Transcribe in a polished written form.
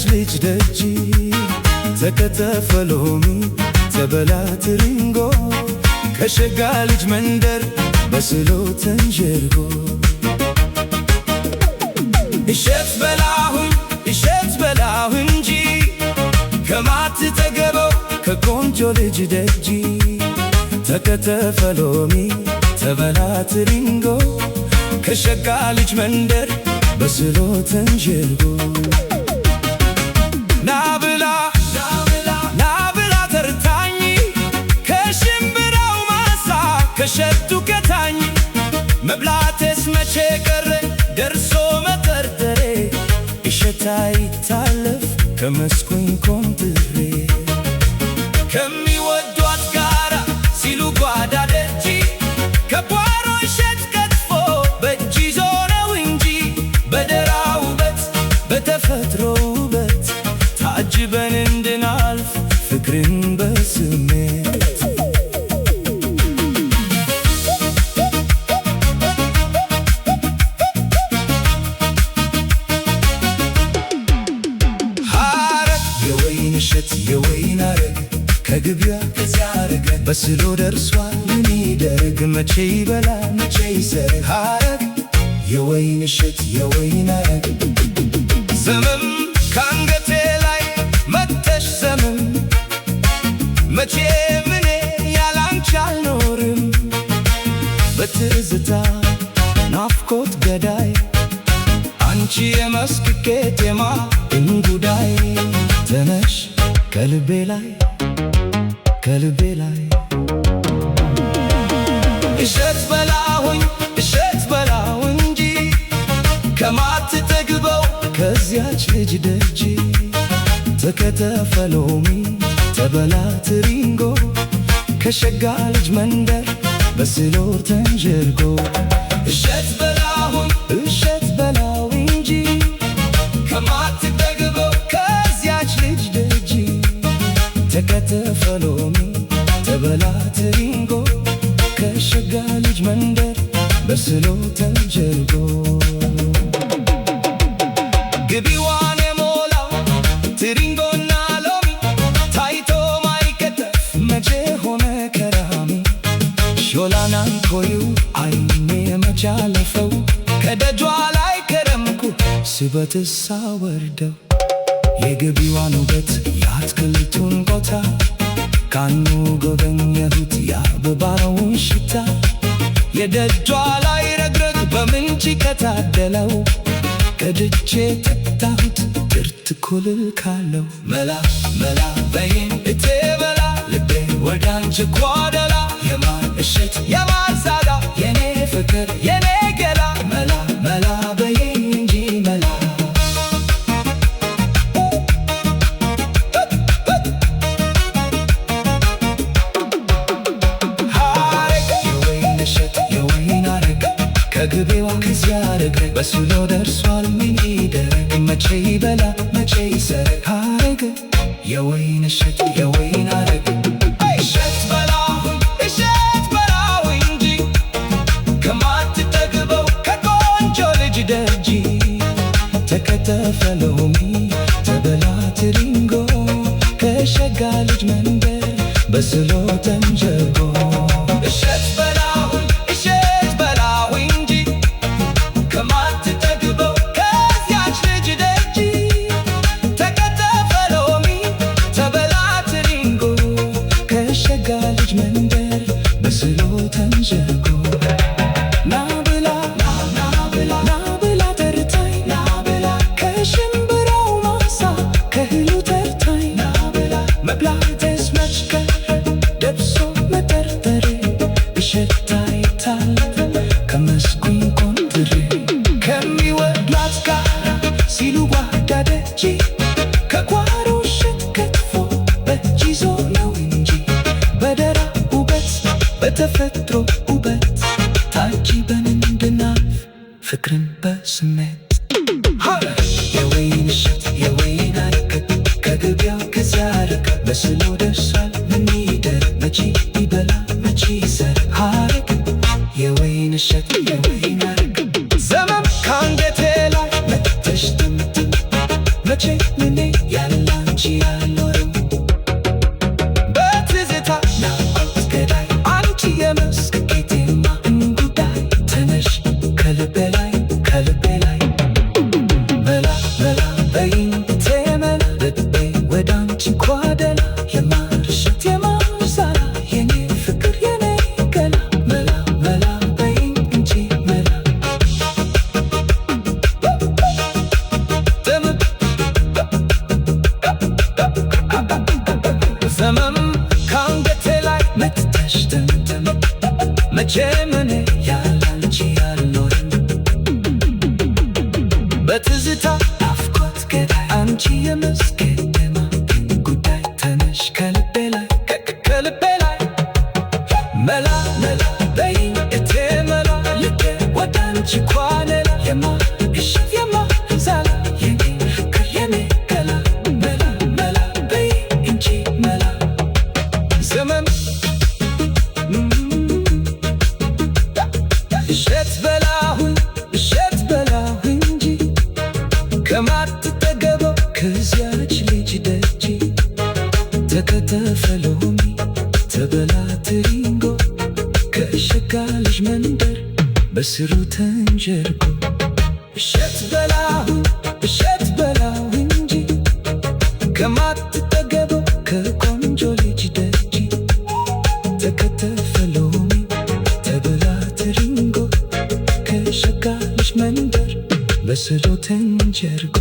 ከዚያች ልጅ ደጅ ተከተፈ ሎሚ ተበላ ትርንጎ ከሸጋ ልጅ መንደር በስሎ ተንዠርጎ እሸት በላሁ እንጂ ከማትጠገበው ከቆንጆ ልጅ ደጅ ተከተፈ ሎሚ ተበላ ትርንጎ ከሸጋ ልጅ መንደር በስሎ ተንዠርጎ ናብላ ተርታኝ ከሽምብራው ማሳ ከሸቱ ከታኝ መብላቴስ መቼ ቀረ ደርሶ መጠርጠሬ እሸት አይታለፍ ከመስኩኝ ኮምትሬ ከሚወዷት ጋራ ሲሉ ጓዳ ደጅ ከጓሮ እሸት ከትፎ በእጅ ይዞ ነው እንጂ በደራ ውበት በተፈጥሮ ውበት ታጅበን እንድናልፍ ፍቅርን በስሜት ሐረግ የወይን እሸት የወይን አረግ ከግቢያ ከዚያ አረገ በስሎ ደርሷል ምን ይደረግ መቼ ይበላ መቼ ይሰርግ ሐረግ የወይን እሸት የወይን አረግ ዘመም ካንገቴ ላይ መተሽ ዘመም መቼ ምኔ ያላንቺ አልኖርም በትዝታ ናፍቆት ገዳይ አንቺ የመስክ ቄጤማ እንጉዳይ ተነሽ ከልቤ ላይ እሸት በላሁ እንጂ ከማትጠግበው ከዚያች ልጅ ደጅ ተከተፈ ሎሚ ተበላ ትርንጎ ከሸጋ ልጅ መንደር በስሎ ተንዠርጎ እሸት በላሁ እንጂ ከማትጠግበው ከዚያች ልጅ ደጅ ተከተፈ ሎሚ ተበላ ትርንጎ ከሸጋ ልጅ መንደር በስሎ ተንዠርጎ ግቢዋን የሞላው ትርንጎና ሎሚ ታይቶ ማይከተፍ መቼ ሆነ ከራሚ ሾላናን ኮዩ አይኔ መቼ አለፈው ከደጇ ላይ ከረምኩ ስበትስ ሳወርደው የግቢዋን ውበት የአትክልቱን ቦታ ካኑ ጎበኘሁት የአበባውን ሽታ የደጇ ላይ ረግረግ በምንጭ ከታደለው ቀድቼ ጠጣሁት ጥርት ኩልል ካለው መላ በይን እቴ በላ ልቤ ወዳንቺ ጓደላ የማር እሸት የማር ዛጋ የኔ ፍቅር የኔ ገላ መላ በይን እንጂ መላ ሐረግ የወይን እሸት የወይን አረግ ከግቤዋ ከዚያ አረግ በስሎ ደርሷል ምን ይደረግ መቼ ይበላ መቼ ይሰርግ ሐረግ የወይን እሸት የወይን አረግ እሸት በላሁ እንጂ ከማትጠግበው ከቆንጆ ልጅ ደጅ ተከተፈ ሎሚ ተበላ ትርንጎ ከሸጋ ልጅ መንደር በስሎ ተንዠርጎ እሸት በላሁ እንጂ ከማትጠግበው ከዚያች ልጅ ደጅ ተከተፈ ሎሚ ተበላ ትርንጎ ከሸጋ ልጅ መንደር በስሎ ተንዠርጎ ናብላ ተርታኝ ከሽምብራው ማሳ ከእህሉ ተርታኝ መብላቴስ መች ቀረ ደርሶ መጠርጠሬ እሸት አይታለፍ ከመስኩኝ ኮምትሬ ከሚወዷት ጋራ ሲሉ ጓዳ ደጅ ከጓሮ እሸት ከትፎ በእጅ ይዞ ነው እንጂ በደራ ውበት በተፈጥሮ ውበት ታጅበን እንድናልፍ ፍቅርን በስሜት የወይን እሸት የወይን አረግ ከግቢያው ከዚያ አረግ በስሎ ደርሷል ምን ይደረግ መቼ ይበላ መቼ ይሰርግ ሐረግ የወይን እሸት የወይን አረግ ዘመም ካንገቴ ላይ መተሽ መቼ ምኔ መቼም እኔ ያላንቺ አልኖርም። በትዝታ ናፍቆት ገዳይ አንቺ የመስቀደማ ጉዳይ ተነሽ ከልቤ ላይ ከልቤ ላይ መላ መላ በይኝ እቴ መላ ልቤ ወዳንቺ ኳሌላ የማ እሺ የማ ዛላ የኔ ፍቅር የኔ ገላ መላ መላ በይኝ እንጂ መላ ዘመን እሸት በላሁ እንጂ ከማትጠገበው ከዚያች ልጅ ደጅ ተከተፈ ሎሚ ተበላ ትሪንጎ ከሸጋ ልጅ መንደር በስሩ ተንጀርጎ እሸት በላሁ እንጂ ከማትጠገበው ከቆንጆ ልጅ ደጅ ተከተፈ ሎሚ ተበላ ትሪንጎ ከሸጋ ልጅ መንደር በስሩ ተንጀርጎ